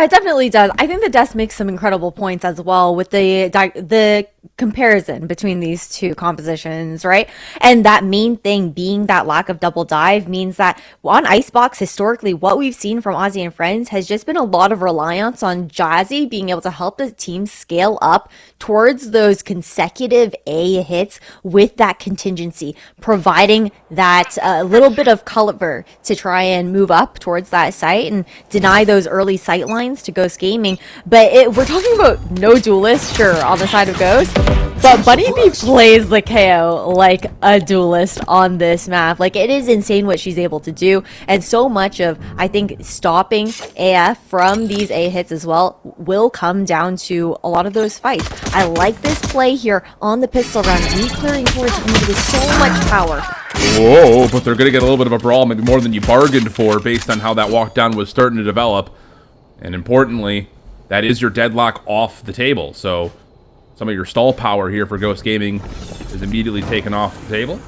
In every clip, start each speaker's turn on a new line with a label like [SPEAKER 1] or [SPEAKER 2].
[SPEAKER 1] It definitely does. I think the desk makes some incredible points as well with the comparison between these two compositions, right? And that main thing being that lack of double dive means that on Icebox, historically, what we've seen from Ozzy and Friends has just been a lot of reliance on Jazzy being able to help the team scale up towards those consecutive A hits with that contingency, providing that little bit of cover to try and move up towards that site and deny those early sight lines to Ghost Gaming. But we're talking about no duelist, sure, on the side of Ghost, but Bunny B plays the KO like a duelist on this map. Like, it is insane what she's able to do, and so much of, I think, stopping AF from these A hits as well will come down to a lot of those fights. I like this play here on the pistol round, clearing towards me with so much power.
[SPEAKER 2] Whoa, but they're going to get a little bit of a brawl, maybe more than you bargained for based on how that walk down was starting to develop. And importantly, that is your deadlock off the table. So some of your stall power here for Ghost Gaming is immediately taken off the table.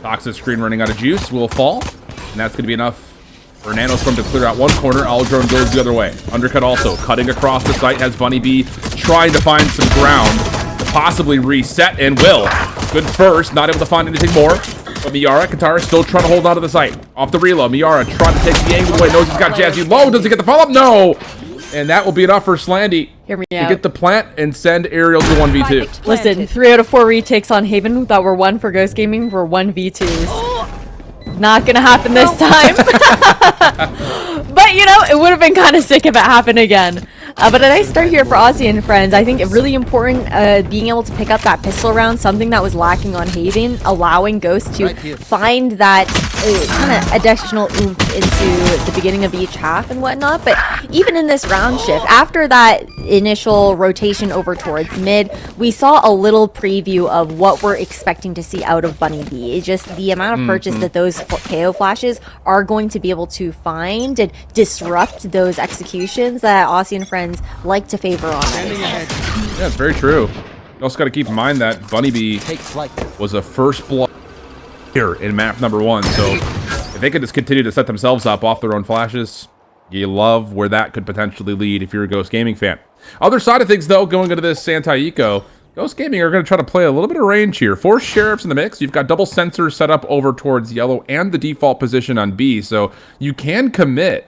[SPEAKER 2] Toxic Screen running out of juice will fall, and that's going to be enough for Nanostorm to clear out one corner. Aldrone goes the other way. Undercut also cutting across the site, has Bunny B trying to find some ground to possibly reset, and will. Good first, not able to find anything more. But Miara, Katara still trying to hold on to the site. Off the reload, Miara trying to take the angle away. Knows he's got Jazzy low. Does he get the follow-up? No! And that will be enough for Slandy to get the plant and send Aerial to 1v2.
[SPEAKER 1] Listen, 3 out of 4 retakes on Haven that were 1 for Ghost Gaming were 1v2s. Not gonna happen this time. But, you know, it would have been kind of sick if it happened again. But a nice start here for Ozzy and Friends. I think it really important being able to pick up that pistol round, something that was lacking on Haven, allowing Ghost to find that kind of additional oomph into the beginning of each half and whatnot. But even in this round shift, after that initial rotation over towards mid, we saw a little preview of what we're expecting to see out of Bunny B. It's just the amount of purchase that those KO flashes are going to be able to find and disrupt those executions that Ozzy and Friends like to favor on.
[SPEAKER 2] Yeah, it's very true. You also got to keep in mind that Bunny B was a first blood here in map number 1, so if they could just continue to set themselves up off their own flashes, you love where that could potentially lead if you're a Ghost Gaming fan. Other side of things, though, going into this anti-eco, Ghost Gaming are going to try to play a little bit of range here. 4 sheriffs in the mix. You've got double sensors set up over towards yellow and the default position on B, so you can commit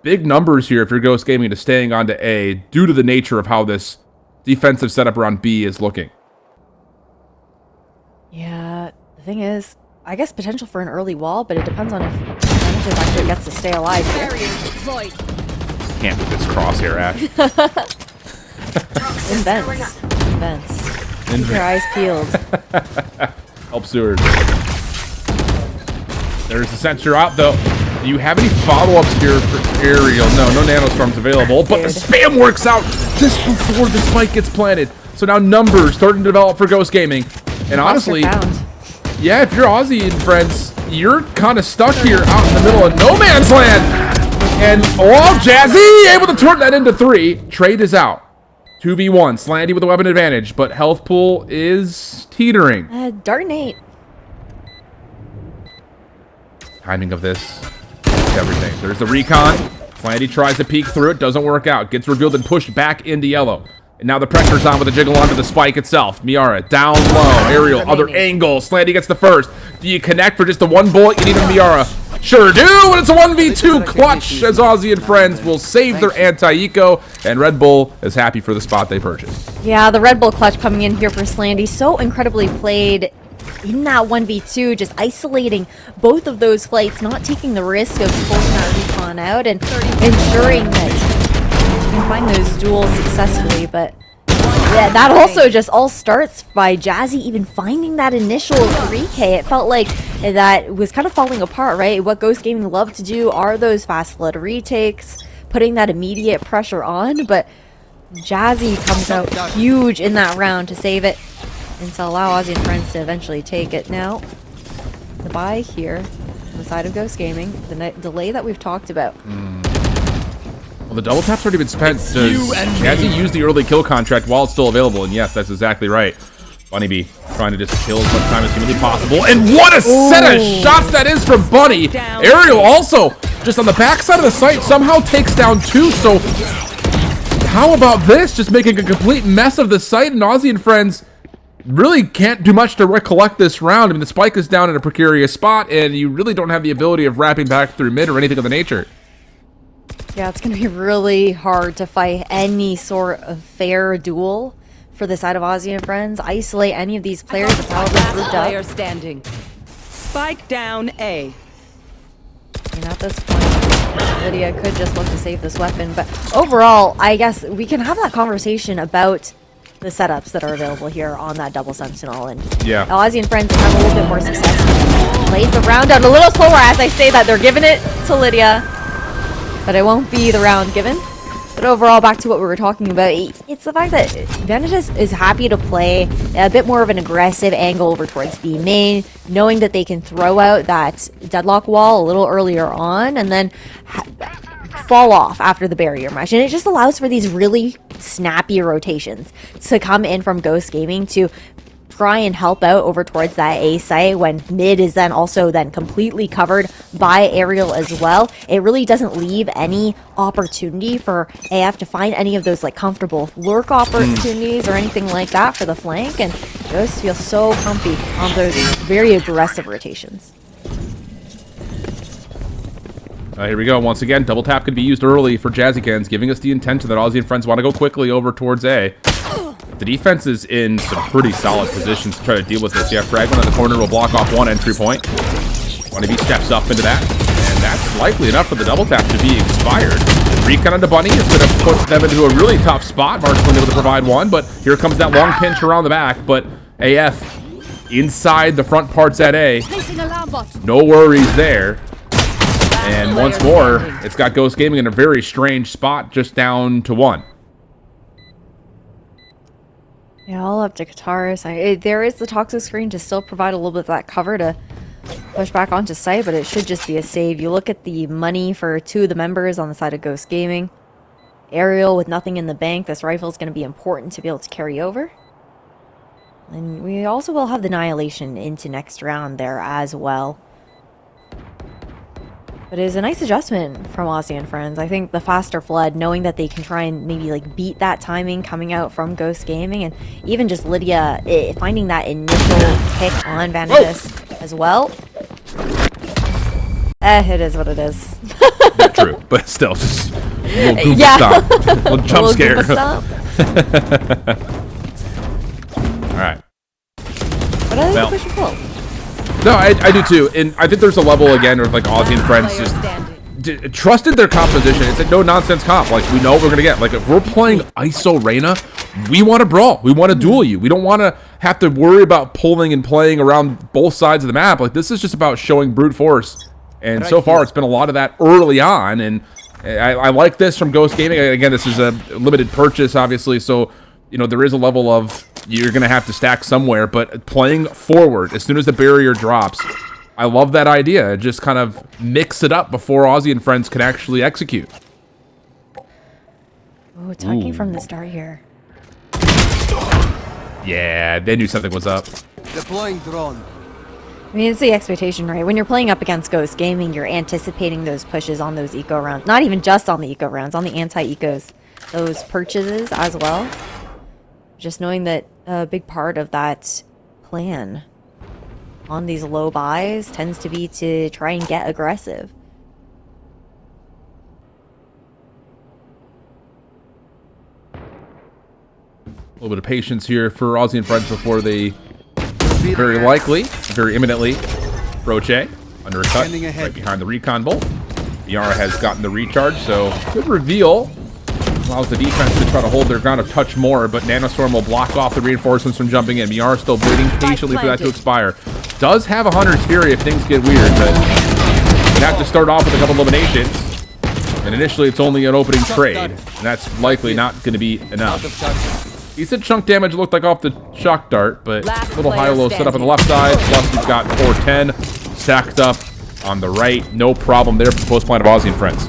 [SPEAKER 2] big numbers here if you're Ghost Gaming to staying on to A due to the nature of how this defensive setup around B is looking.
[SPEAKER 1] Yeah, the thing is, I guess potential for an early wall, but it depends on if Genesis actually gets to stay alive here.
[SPEAKER 2] Can't do this crosshair, Ash.
[SPEAKER 1] Invents. Keep your eyes peeled.
[SPEAKER 2] Help Seward. There's the sensor out, though. Do you have any follow-ups here for Aerial? No nanostorms available, but the spam works out just before the spike gets planted. So now numbers starting to develop for Ghost Gaming. And honestly, yeah, if you're Ozzy and Friends, you're kind of stuck here out in the middle of no man's land. And, oh, Jazzy able to turn that into 3. Trade is out. 2v1, Slandy with a weapon advantage, but health pool is teetering.
[SPEAKER 1] Darn Nate.
[SPEAKER 2] Timing of this, everything. There's the recon. Slandy tries to peek through it, doesn't work out. Gets revealed and pushed back into yellow. And now the pressure's on with the jiggle onto the spike itself. Miara down low. Aerial, other angle. Slandy gets the first. Do you connect for just the 1 bullet? You need a Miara. Sure do, and it's a 1v2 clutch as Ozzy and Friends will save their anti-eco, and Red Bull is happy for the spot they purchased.
[SPEAKER 1] Yeah, the Red Bull clutch coming in here for Slandy. So incredibly played in that 1v2, just isolating both of those flights, not taking the risk of pulling that recon out and ensuring that you can find those duels successfully. But yeah, that also just all starts by Jazzy even finding that initial 3K. It felt like that was kind of falling apart, right? What Ghost Gaming love to do are those fast flood retakes, putting that immediate pressure on, but Jazzy comes out huge in that round to save it and to allow Ozzy and Friends to eventually take it. Now, the buy here on the side of Ghost Gaming, the delay that we've talked about.
[SPEAKER 2] Well, the double tap's already been spent. Does Jazzy use the early kill contract while it's still available? And yes, that's exactly right. Bunny B trying to just kill as much time as humanly possible. And what a set of shots that is from Bunny. Aerial also just on the backside of the site, somehow takes down 2. So how about this? Just making a complete mess of the site, and Aussie and friends really can't do much to recollect this round. I mean, the spike is down in a precarious spot, and you really don't have the ability of wrapping back through mid or anything of the nature.
[SPEAKER 1] Yeah, it's going to be really hard to fight any sort of fair duel for the side of Aussie and friends. Isolate any of these players that's probably grouped up.
[SPEAKER 3] Player standing. Spike down A.
[SPEAKER 1] And at this point, Lydia could just look to save this weapon. But overall, I guess we can have that conversation about the setups that are available here on that double sentinel. And
[SPEAKER 2] yeah,
[SPEAKER 1] Aussie and friends have a little bit more success. Played the round out a little slower as I say that. They're giving it to Lydia. But it won't be the round given. But overall, back to what we were talking about, it's the fact that Vantage is happy to play a bit more of an aggressive angle over towards B main, knowing that they can throw out that deadlock wall a little earlier on and then fall off after the barrier mesh. And it just allows for these really snappy rotations to come in from Ghost Gaming to try and help out over towards that A site when mid is then also then completely covered by aerial as well. It really doesn't leave any opportunity for AF to find any of those like comfortable lurk opportunities or anything like that for the flank, and Ghost feels so comfy on those very aggressive rotations.
[SPEAKER 2] Here we go. Once again, double tap can be used early for Jazzykens, giving us the intention that Aussie and friends want to go quickly over towards A. The defense is in some pretty solid positions to try to deal with this. Yeah, Fragment in the corner will block off one entry point. 1AB steps up into that, and that's likely enough for the double tap to be expired. Recon onto Bunny is going to put them into a really tough spot. Marshall able to provide one, but here comes that long pinch around the back. But AF inside the front parts at A. No worries there. And once more, it's got Ghost Gaming in a very strange spot, just down to 1.
[SPEAKER 1] Yeah, all up to Kataris. There is the toxic screen to still provide a little bit of that cover to push back onto site, but it should just be a save. You look at the money for 2 of the members on the side of Ghost Gaming. Aerial with nothing in the bank. This rifle is going to be important to be able to carry over. And we also will have the Annihilation into next round there as well. But it is a nice adjustment from Aussie and friends. I think the faster flood, knowing that they can try and maybe like beat that timing coming out from Ghost Gaming, and even just Lydia finding that initial pick on Vanadis as well. It is what it is.
[SPEAKER 2] Not true, but still, just a little Goomba stomp. A little jump scare. All right.
[SPEAKER 1] But I think push and pull.
[SPEAKER 2] No, I do too, and I think there's a level again where like Aussie and friends just trusted their composition. It's a no nonsense comp. Like we know what we're gonna get. Like if we're playing ISO Reyna, we want to brawl. We want to duel you. We don't want to have to worry about pulling and playing around both sides of the map. Like this is just about showing brute force. And so far, it's been a lot of that early on, and I like this from Ghost Gaming. Again, this is a limited purchase, obviously, so you know there is a level of you're going to have to stack somewhere, but playing forward as soon as the barrier drops, I love that idea. Just kind of mix it up before Aussie and friends can actually execute.
[SPEAKER 1] Oh, talking from the start here.
[SPEAKER 2] Yeah, they knew something was up.
[SPEAKER 4] Deploying drone.
[SPEAKER 1] I mean, it's the expectation, right? When you're playing up against Ghost Gaming, you're anticipating those pushes on those eco rounds. Not even just on the eco rounds, on the anti-ecos. Those purchases as well. Just knowing that a big part of that plan on these low buys tends to be to try and get aggressive.
[SPEAKER 2] A little bit of patience here for Aussie and friends before they very likely, very imminently, Roche under a cut right behind the recon bolt. Yara has gotten the recharge, so good reveal. Allows the defense to try to hold their ground a touch more, but Nanostorm will block off the reinforcements from jumping in. Miara still waiting patiently for that to expire. Does have a Hunter's Fury if things get weird, but you have to start off with a couple eliminations. And initially it's only an opening trade, and that's likely not going to be enough. He said chunk damage looked like off the shock dart, but a little high-low set up on the left side. Plus we've got 410 stacked up on the right. No problem there for the post plan of Aussie and friends.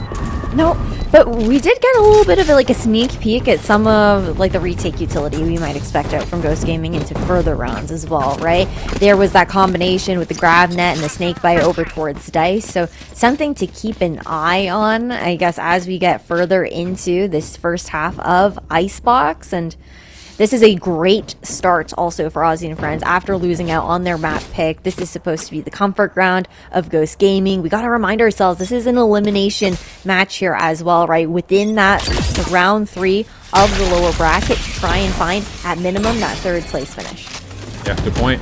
[SPEAKER 1] No, but we did get a little bit of like a sneak peek at some of like the retake utility we might expect out from Ghost Gaming into further rounds as well, right? There was that combination with the grab net and the snake bite over towards Dice, so something to keep an eye on, I guess, as we get further into this first half of Icebox. And this is a great start also for Aussie and Friends after losing out on their map pick. This is supposed to be the comfort ground of Ghost Gaming. We got to remind ourselves this is an elimination match here as well, right? Within that round 3 of the lower bracket to try and find at minimum that 3rd place finish.
[SPEAKER 2] Yeah, good point.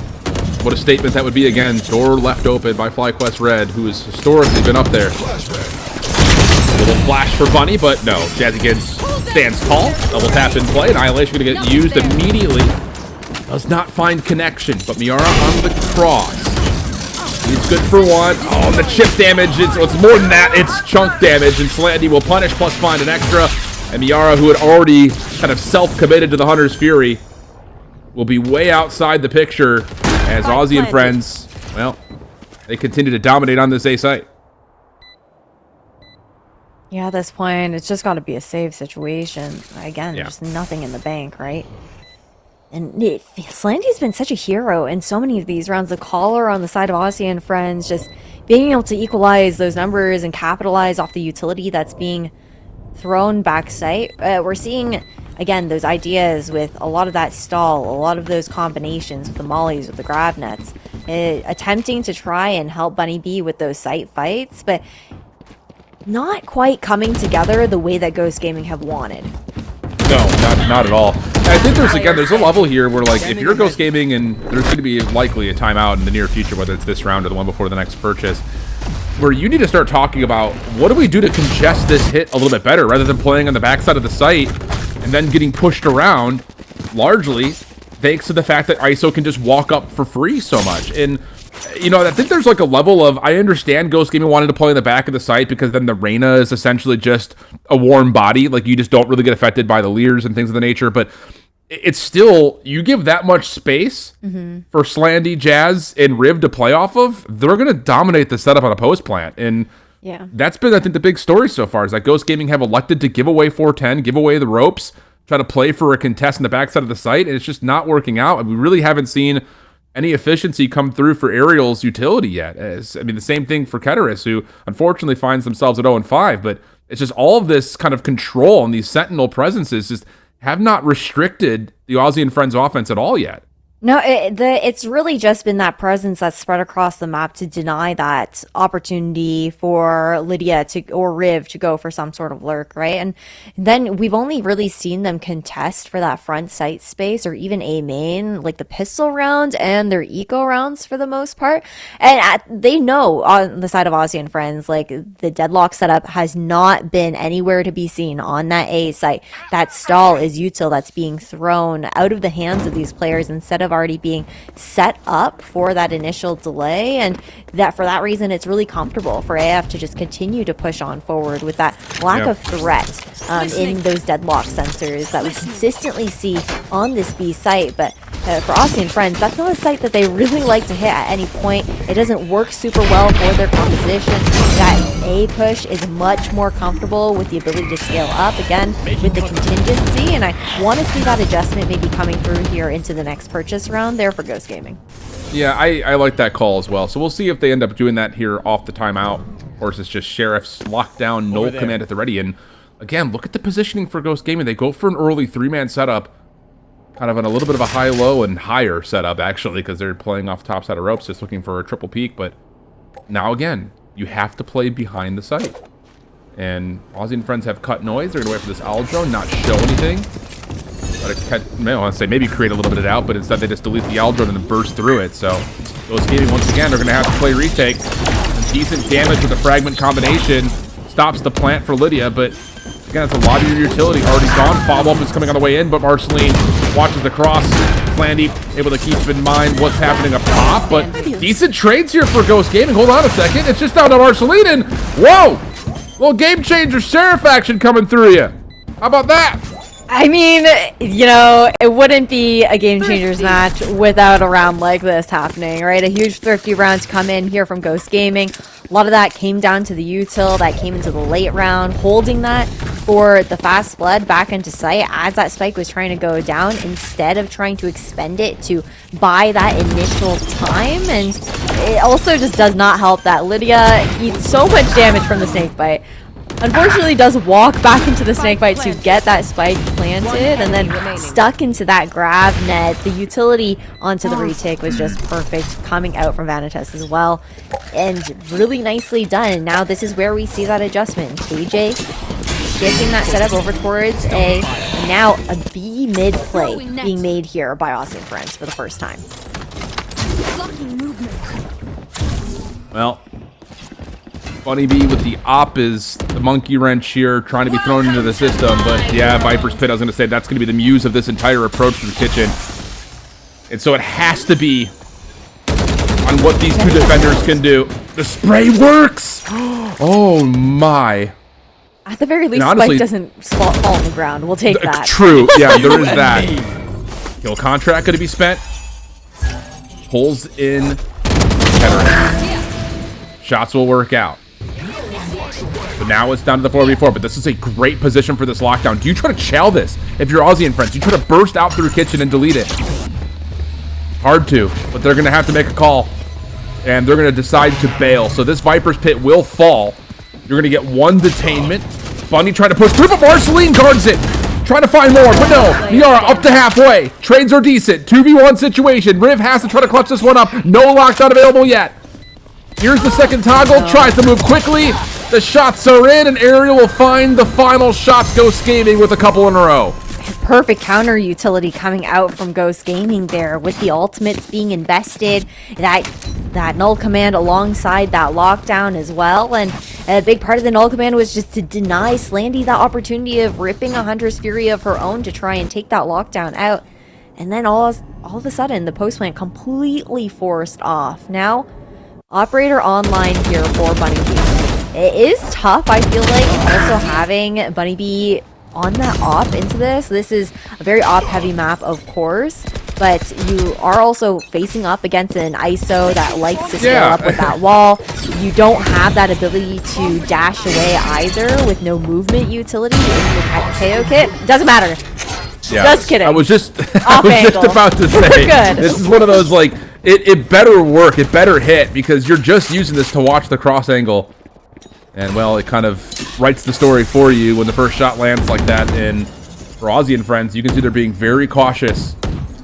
[SPEAKER 2] What a statement that would be again. Door left open by FlyQuest Red, who has historically been up there. A little flash for Bunny, but no. Jazzy Kids stands tall. Double tap in play. Annihilation going to get used immediately. Does not find connection, but Miara on the cross. He's good for 1. Oh, the chip damage. It's more than that. It's chunk damage, and Slandy will punish plus find an extra. And Miara, who had already kind of self-committed to the Hunter's Fury, will be way outside the picture as Aussie and Friends, well, they continue to dominate on this A site.
[SPEAKER 1] Yeah, at this point, it's just got to be a save situation. Again, just nothing in the bank, right? And Slandy's been such a hero in so many of these rounds. The caller on the side of Aussie and Friends, just being able to equalize those numbers and capitalize off the utility that's being thrown backside. We're seeing, again, those ideas with a lot of that stall, a lot of those combinations with the mollies, with the grab nets, attempting to try and help Bunny B with those site fights, but not quite coming together the way that Ghost Gaming have wanted.
[SPEAKER 2] No, not at all. And I think there's a level here where, like, if you're Ghost Gaming and there's going to be likely a timeout in the near future, whether it's this round or the one before the next purchase, where you need to start talking about what do we do to congest this hit a little bit better rather than playing on the backside of the site and then getting pushed around, largely thanks to the fact that ISO can just walk up for free so much. And you know, I think there's like a level of, I understand Ghost Gaming wanted to play in the back of the site because then the Reyna is essentially just a warm body. Like, you just don't really get affected by the Leers and things of the nature. But it's still, you give that much space for Slandy, Jazz, and Riv to play off of, they're going to dominate the setup on a post plant. And that's been, I think, the big story so far is that Ghost Gaming have elected to give away 410, give away the ropes, try to play for a contest in the backside of the site, and it's just not working out. And we really haven't seen any efficiency come through for Ariel's utility yet. I mean, the same thing for Keteris, who unfortunately finds themselves at 0-5, but it's just all of this kind of control and these Sentinel presences just have not restricted the Aussie and Friends offense at all yet.
[SPEAKER 1] No, it's really just been that presence that's spread across the map to deny that opportunity for Lydia or Riv to go for some sort of lurk, right? And then we've only really seen them contest for that front site space or even A main, like the pistol round and their eco rounds for the most part. And they know on the side of Aussie and Friends, like the deadlock setup has not been anywhere to be seen on that A site. That stall is util that's being thrown out of the hands of these players instead of already being set up for that initial delay, and that for that reason it's really comfortable for AF to just continue to push on forward with that lack of threat in those deadlock sensors that we consistently see on this B site. But for Aussie and Friends, that's not a site that they really like to hit at any point. It doesn't work super well for their composition. That A push is much more comfortable with the ability to scale up, again, with the contingency, and I want to see that adjustment maybe coming through here into the next purchase round there for Ghost Gaming.
[SPEAKER 2] Yeah, I like that call as well. So we'll see if they end up doing that here off the timeout, or is it's just Sheriff's lockdown, null command at the ready. And again, look at the positioning for Ghost Gaming. They go for an early 3-man setup, kind of on a little bit of a high-low and higher setup, actually, because they're playing off the top side of ropes, just looking for a triple peak. But now, again, you have to play behind the site. And Aussie and Friends have cut noise. They're going to wait for this owl drone, not show anything. I want to say maybe create a little bit of doubt, but instead they just delete the owl drone and then burst through it. So Ghost Gaming, once again, are going to have to play retakes. Some decent damage with the fragment combination. Stops the plant for Lydia, but again, it's a lot of your utility already gone. Follow-up is coming on the way in, but Marceline watches the cross. Flandy able to keep in mind what's happening up top, but decent trades here for Ghost Gaming. Hold on a second. It's just down to Marceline, and whoa! Little game changer Seraph action coming through you. How about that?
[SPEAKER 1] I mean, you know, it wouldn't be a Game Changers match without a round like this happening, right? A huge thrifty round to come in here from Ghost Gaming. A lot of that came down to the util that came into the late round, holding that for the fast blood back into sight as that spike was trying to go down instead of trying to expend it to buy that initial time. And it also just does not help that Lydia eats so much damage from the snake bite. Unfortunately does walk back into the snakebite to get that spike planted and then stuck into that grab net. The utility onto the retake was just perfect, coming out from Vanitas as well, and really nicely done. Now this is where we see that adjustment. KJ shifting that setup over towards A, and now a B mid play being made here by Austin Friends for the first time.
[SPEAKER 2] Well, Bunny B with the op is the monkey wrench here, trying to be thrown into the system. But yeah, Viper's Pit, I was going to say, that's going to be the muse of this entire approach to the kitchen. And so it has to be on what these two defenders can do. The spray works! Oh my.
[SPEAKER 1] At the very least,
[SPEAKER 2] honestly,
[SPEAKER 1] Spike doesn't fall on the ground. We'll take that.
[SPEAKER 2] True. Yeah, there is that. Kill contract going to be spent. Pulls in header. Shots will work out. But now it's down to the 4v4, but this is a great position for this lockdown. Do you try to chow this if you're Aussie and Friends? Do you try to burst out through kitchen and delete it? Hard to, but they're going to have to make a call. And they're going to decide to bail. So this Viper's Pit will fall. You're going to get one detainment. Bunny trying to push through, but Marceline guards it. Trying to find more, but no. Miara up to halfway. Trades are decent. 2v1 situation. Riv has to try to clutch this one up. No lockdown available yet. Here's the second toggle. Tries to move quickly. The shots are in, and Ariel will find the final shots. Ghost Gaming with a couple in a row.
[SPEAKER 1] Perfect counter utility coming out from Ghost Gaming there with the ultimates being invested. That null command alongside that lockdown as well. And a big part of the null command was just to deny Slandy that opportunity of ripping a Hunter's Fury of her own to try and take that lockdown out. And then all of a sudden, the post plant completely forced off. Now, Operator online here for Bunny B. It is tough, I feel like, also having Bunny B on that op into this. This is a very op-heavy map, of course, but you are also facing up against an ISO that likes to scale up with that wall. You don't have that ability to dash away either with no movement utility in the KO kit. Doesn't matter.
[SPEAKER 2] Yeah.
[SPEAKER 1] Just kidding.
[SPEAKER 2] I was just about to say, this is one of those, like, it better work, it better hit, because you're just using this to watch the cross angle. And, well, it kind of writes the story for you when the first shot lands like that. And for Aussie and Friends, you can see they're being very cautious,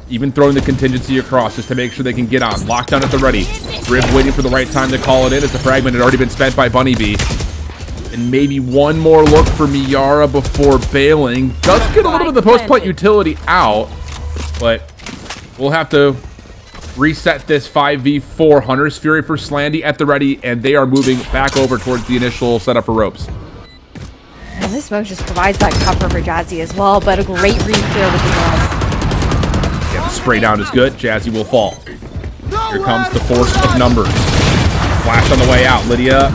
[SPEAKER 2] even throwing the contingency across just to make sure they can get on. Lockdown at the ready. Rib waiting for the right time to call it in as the fragment had already been spent by Bunny B. And maybe one more look for Miara before bailing. Does get a little bit of the post-point utility out, but we'll have to reset this 5v4. Hunter's Fury for Slandy at the ready, and they are moving back over towards the initial setup for ropes.
[SPEAKER 1] And this smoke just provides that cover for Jazzy as well, but a great read clear with the north.
[SPEAKER 2] Yeah, the spray down is good. Jazzy will fall. Here comes the force of numbers. Flash on the way out. Lydia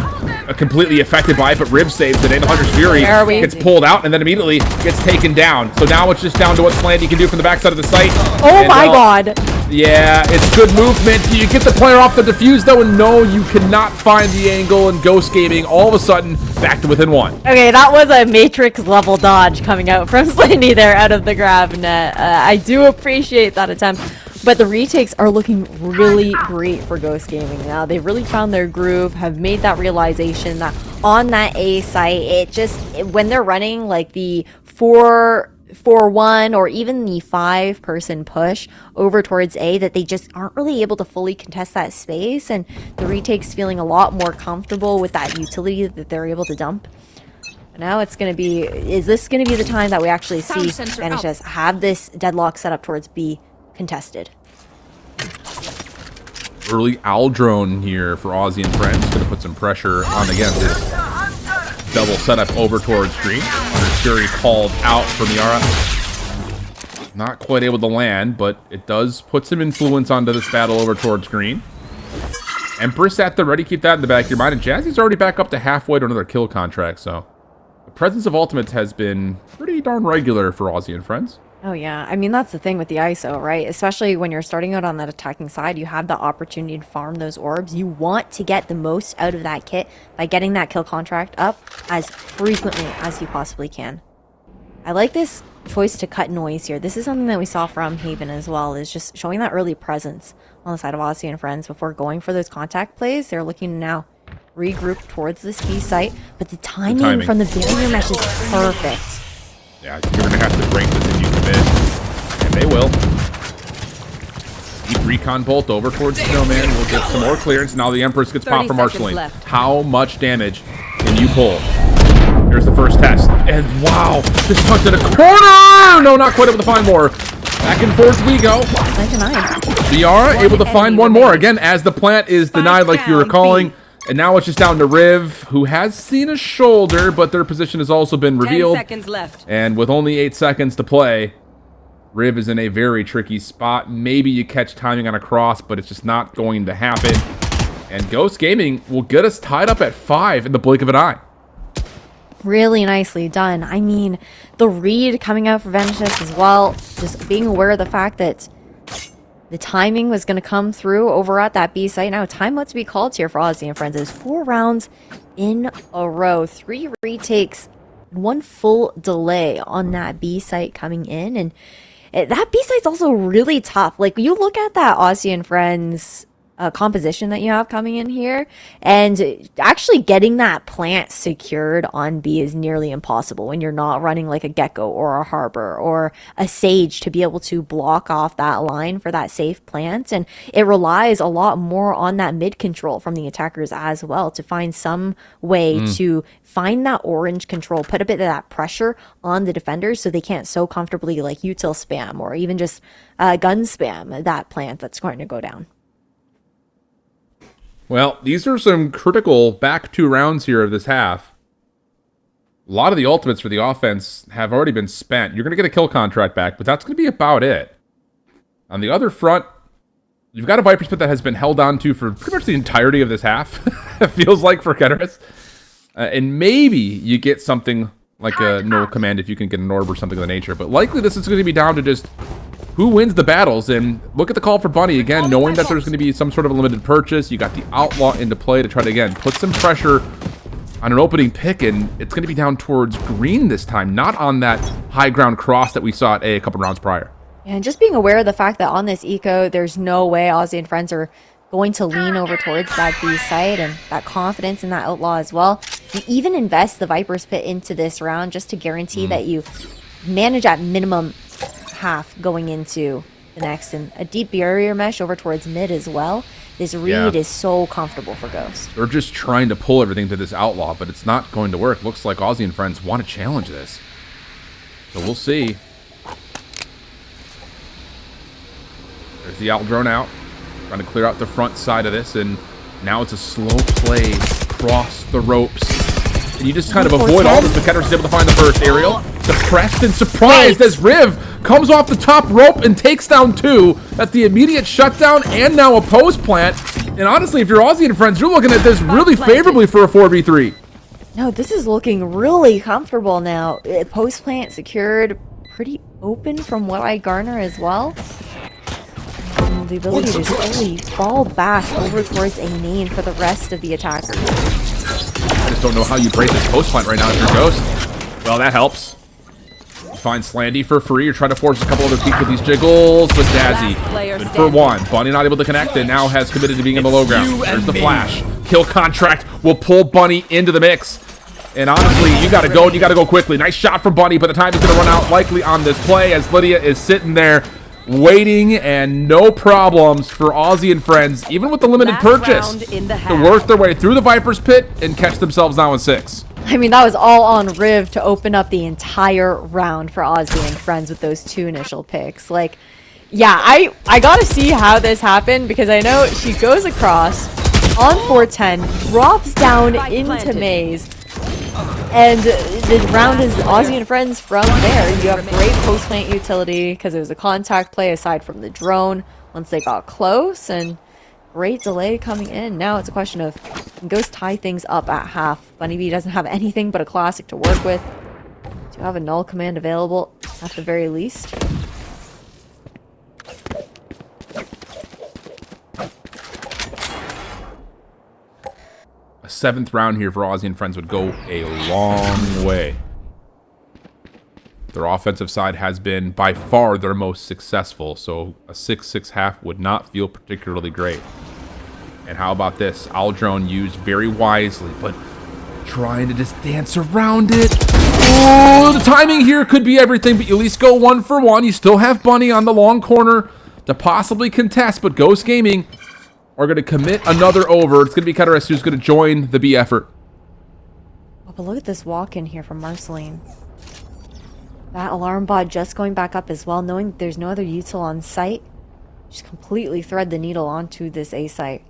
[SPEAKER 2] completely affected by it, but Rib saves it in. Hunter's Fury gets pulled out and then immediately gets taken down. So now it's just down to what Slandy can do from the backside of the site.
[SPEAKER 1] Oh my god.
[SPEAKER 2] Yeah, it's good movement. You get the player off the defuse, though, and no, you cannot find the angle, and Ghost Gaming, all of a sudden, back to within one.
[SPEAKER 1] Okay, that was a Matrix-level dodge coming out from Slandy there out of the grab net. I do appreciate that attempt, but the retakes are looking really great for Ghost Gaming now. They've really found their groove, have made that realization that on that A site, when they're running like the 4-1 or even the 5-person push over towards A, that they just aren't really able to fully contest that space, and the retake's feeling a lot more comfortable with that utility that they're able to dump. Now it's going to be, is this going to be the time that we actually see NHS have this deadlock set up towards B contested?
[SPEAKER 2] Early Owl Drone here for Aussie and Friends. Going to put some pressure on, again, this double setup over towards green. Hunter's Fury called out for Miara. Not quite able to land, but it does put some influence onto this battle over towards green. Empress at the ready. Keep that in the back of your mind. And Jazzy's already back up to halfway to another kill contract, so presence of ultimates has been pretty darn regular for Aussie and friends.
[SPEAKER 1] Oh yeah, I mean that's the thing with the ISO, right? Especially when you're starting out on that attacking side, you have the opportunity to farm those orbs. You want to get the most out of that kit by getting that kill contract up as frequently as you possibly can. I like this choice to cut noise here. This is something that we saw from Haven as well, is just showing that early presence on the side of Aussie and friends before going for those contact plays. They're looking to now regroup towards this B site, but the timing from the barrier mesh is perfect.
[SPEAKER 2] Yeah, you're going to have to break this if you commit. And they will. Deep recon bolt over towards Snowman. We'll get some more clearance. Now the Empress gets popped from Marshalling. How much damage can you pull? Here's the first test. And wow, just tucked in a corner! No, not quite able to find more. Back and forth we go. Viara able to find one more. Again, as the plant is denied like you were calling. And now it's just down to Riv, who has seen a shoulder, but their position has also been revealed.
[SPEAKER 3] 10 seconds left.
[SPEAKER 2] And with only 8 seconds to play, Riv is in a very tricky spot. Maybe you catch timing on a cross, but it's just not going to happen. And Ghost Gaming will get us tied up at 5 in the blink of an eye.
[SPEAKER 1] Really nicely done. I mean, the read coming out for Ventus as well, just being aware of the fact that the timing was going to come through over at that B site. Now, time out to be called here for Aussie and friends. Is 4 rounds in a row. 3 retakes, 1 full delay on that B site coming in. And that B site's also really tough. Like, you look at that Aussie and friends composition that you have coming in here, and actually getting that plant secured on B is nearly impossible when you're not running like a Gecko or a Harbor or a Sage to be able to block off that line for that safe plant. And it relies a lot more on that mid control from the attackers as well to find some way to find that orange control, put a bit of that pressure on the defenders so they can't so comfortably like util spam or even just gun spam that plant that's going to go down.
[SPEAKER 2] Well, these are some critical back 2 rounds here of this half. A lot of the ultimates for the offense have already been spent. You're going to get a kill contract back, but that's going to be about it. On the other front, you've got a Viper's Pit that has been held on to for pretty much the entirety of this half, it feels like, for Keteris. And maybe you get something like a null command if you can get an orb or something of the nature. But likely this is going to be down to just who wins the battles. And look at the call for Bunny again, knowing that there's going to be some sort of a limited purchase. You got the Outlaw into play to try to, again, put some pressure on an opening pick, and it's going to be down towards green this time, not on that high ground cross that we saw at A a couple rounds prior.
[SPEAKER 1] And just being aware of the fact that on this eco, there's no way Aussie and friends are going to lean over towards that B site, and that confidence in that Outlaw as well. You even invest the Viper's Pit into this round just to guarantee that you manage at minimum half going into the next, and a deep barrier mesh over towards mid as well. This read is so comfortable for Ghost.
[SPEAKER 2] They're just trying to pull everything to this Outlaw, but it's not going to work. Looks like Aussie and friends want to challenge this. So we'll see. There's the Drone out. Trying to clear out the front side of this, and now it's a slow play across the ropes. And you just kind of avoid all this. McKenna is able to find the first aerial. Suppressed and surprised as Riv comes off the top rope and takes down 2. That's the immediate shutdown and now a post plant. And honestly, if you're Aussie and friends, you're looking at this really favorably for a 4v3.
[SPEAKER 1] No, this is looking really comfortable now. Post plant secured, pretty open from what I garner as well. And the ability to just only fall back over towards a main for the rest of the attackers.
[SPEAKER 2] I just don't know how you break this post plant right now if you're Ghost. Well, that helps. You find Slandy for free. You're trying to force a couple other peeks with these jiggles with Jazzy. Good for 1. Bunny not able to connect and now has committed to being in the low ground. There's the flash. Kill contract will pull Bunny into the mix. And honestly, you got to go and you got to go quickly. Nice shot from Bunny, but the time is going to run out likely on this play as Lydia is sitting there waiting, and no problems for Aussie and friends, even with the limited purchase, to work their way through the Viper's Pit and catch themselves now in 6.
[SPEAKER 1] I mean, that was all on Riv to open up the entire round for Aussie and friends with those 2 initial picks. Like, yeah, I gotta see how this happened, because I know she goes across on 410, drops down into Maze, and the round is Aussie and friends from there. You have great post plant utility because it was a contact play aside from the drone once they got close, and Great delay coming in. Now it's a question of, can Ghost tie things up at half? Bunny Bee doesn't have anything but a classic to work with. Do have a null command available at the very least.
[SPEAKER 2] A 7th round here for Aussie and friends would go a long way. Their offensive side has been by far their most successful, so a 6-6 half would not feel particularly great. And how about this? Aldrone used very wisely, but trying to just dance around it. Oh, the timing here could be everything, but you at least go 1 for 1. You still have Bunny on the long corner to possibly contest, but Ghost Gaming are going to commit another over. It's going to be Keteris who's going to join the B effort.
[SPEAKER 1] Oh, but look at this walk in here from Marceline. That alarm bot just going back up as well, knowing that there's no other util on site. Just completely thread the needle onto this A site.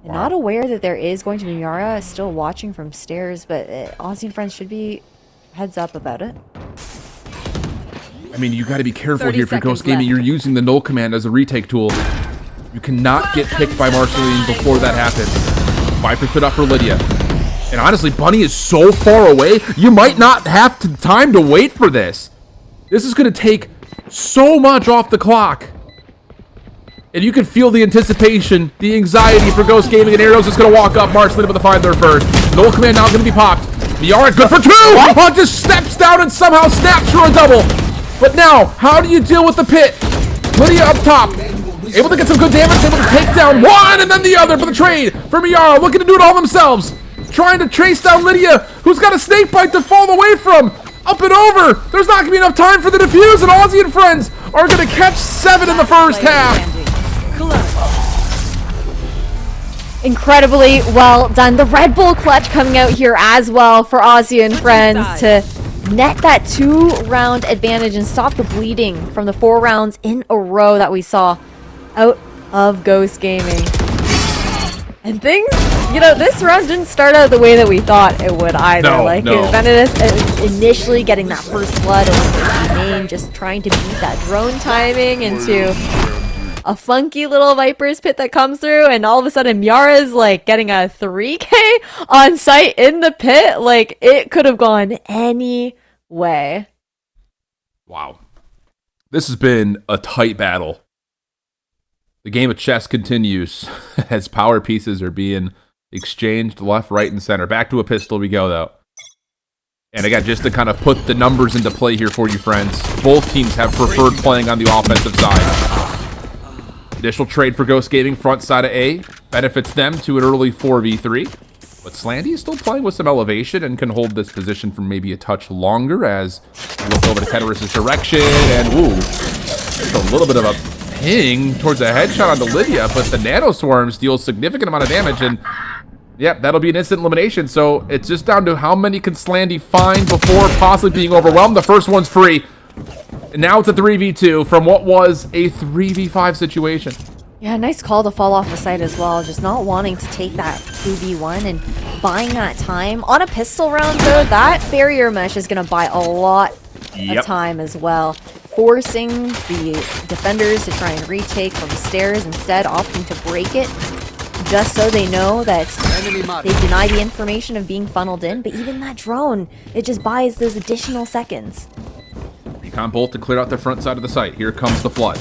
[SPEAKER 1] And not aware that there is going to be Miara still watching from stairs, but Aussie and friends should be heads up about it.
[SPEAKER 2] I mean, you got to be careful
[SPEAKER 3] 30
[SPEAKER 2] here for Ghost
[SPEAKER 3] seconds
[SPEAKER 2] Gaming.
[SPEAKER 3] left.
[SPEAKER 2] You're using the null command as a retake tool. You cannot get picked by Marceline before that happens. Viper stood up for Lydia. And honestly, Bunny is so far away, you might not have time to wait for this. This is going to take so much off the clock. And you can feel the anticipation, the anxiety for Ghost Gaming, and Arrow's just going to walk up. Marceline able to find there first. Null command now going to be popped. Miara good for 2! Oh, just steps down and somehow snaps for a double. But now, how do you deal with the pit? Lydia up top. Able to get some good damage, able to take down one and then the other for the trade for Miara, looking to do it all themselves. Trying to chase down Lydia, who's got a snake bite to fall away from. Up and over. There's not going to be enough time for the defuse, and Aussie and friends are going to catch 7 in the first half.
[SPEAKER 1] Incredibly well done. The Red Bull clutch coming out here as well for Aussie and friends to net that 2-round advantage and stop the bleeding from the 4 rounds in a row that we saw out of Ghost Gaming. And things, you know, this round didn't start out the way that we thought it would either.
[SPEAKER 2] No.
[SPEAKER 1] Benedis initially getting that first blood over the name, just trying to beat that drone timing into a funky little Viper's pit that comes through, and all of a sudden Miara's like getting a 3K on site in the pit. Like, it could have gone any way.
[SPEAKER 2] Wow. This has been a tight battle. The game of chess continues as power pieces are being exchanged left, right, and center. Back to a pistol we go, though. And again, just to kind of put the numbers into play here for you, friends, both teams have preferred playing on the offensive side. Initial trade for Ghost Gaming, front side of A, benefits them to an early 4v3. But Slandy is still playing with some elevation and can hold this position for maybe a touch longer as we look over to Keteris' direction. And, ooh, just a little bit of a ping towards a headshot onto Lydia, but the Nano Swarms deal a significant amount of damage, and yep, that'll be an instant elimination. So it's just down to how many can Slandy find before possibly being overwhelmed. The first one's free, and now it's a 3v2 from what was a 3v5 situation.
[SPEAKER 1] Yeah, nice call to fall off the site as well. Just not wanting to take that 2v1 and buying that time. On a pistol round, though, that barrier mesh is going to buy a lot of time as well. Forcing the defenders to try and retake from the stairs, instead opting to break it, just so they know that they deny the information of being funneled in. But even that drone, it just buys those additional seconds.
[SPEAKER 2] Recon bolt to clear out the front side of the site. Here comes the flood.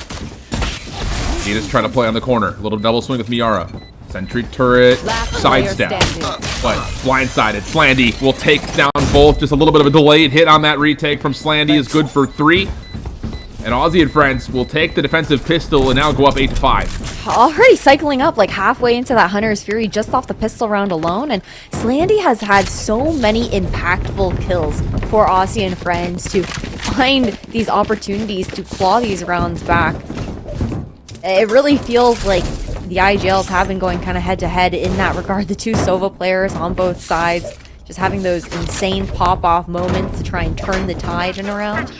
[SPEAKER 2] Nina's trying to play on the corner. A little double swing with Miara. Sentry turret, sidestep, but blindsided. Slandy will take down both. Just a little bit of a delayed hit on that retake from Slandy is good for 3. And Aussie and friends will take the defensive pistol and now go up 8-5.
[SPEAKER 1] Already cycling up like halfway into that Hunter's Fury just off the pistol round alone. And Slandy has had so many impactful kills for Aussie and friends to find these opportunities to claw these rounds back. It really feels like the IGLs have been going kind of head-to-head in that regard. The two Sova players on both sides just having those insane pop-off moments to try and turn the tide in around.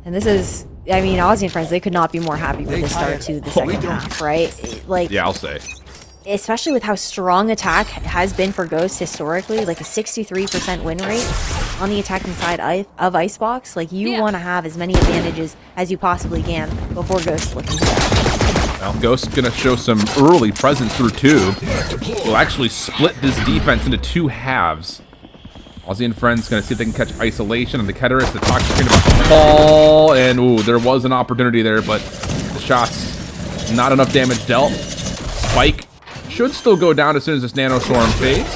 [SPEAKER 1] And this is, I mean, Aussie and friends, they could not be more happy with the start to the second half, right? Like, yeah,
[SPEAKER 2] I'll say.
[SPEAKER 1] Especially with how strong attack has been for Ghost historically, like a 63% win rate on the attacking side of Icebox. Like, you want to have as many advantages as you possibly can before Ghost looking for that.
[SPEAKER 2] Well, Ghost's going to show some early presence through tube. We'll actually split this defense into two halves. Aussie and Friends going to see if they can catch isolation on the Keteris. The Toxic going to fall, and ooh, there was an opportunity there, but the shots, not enough damage dealt. Spike should still go down as soon as this Nanostorm fades.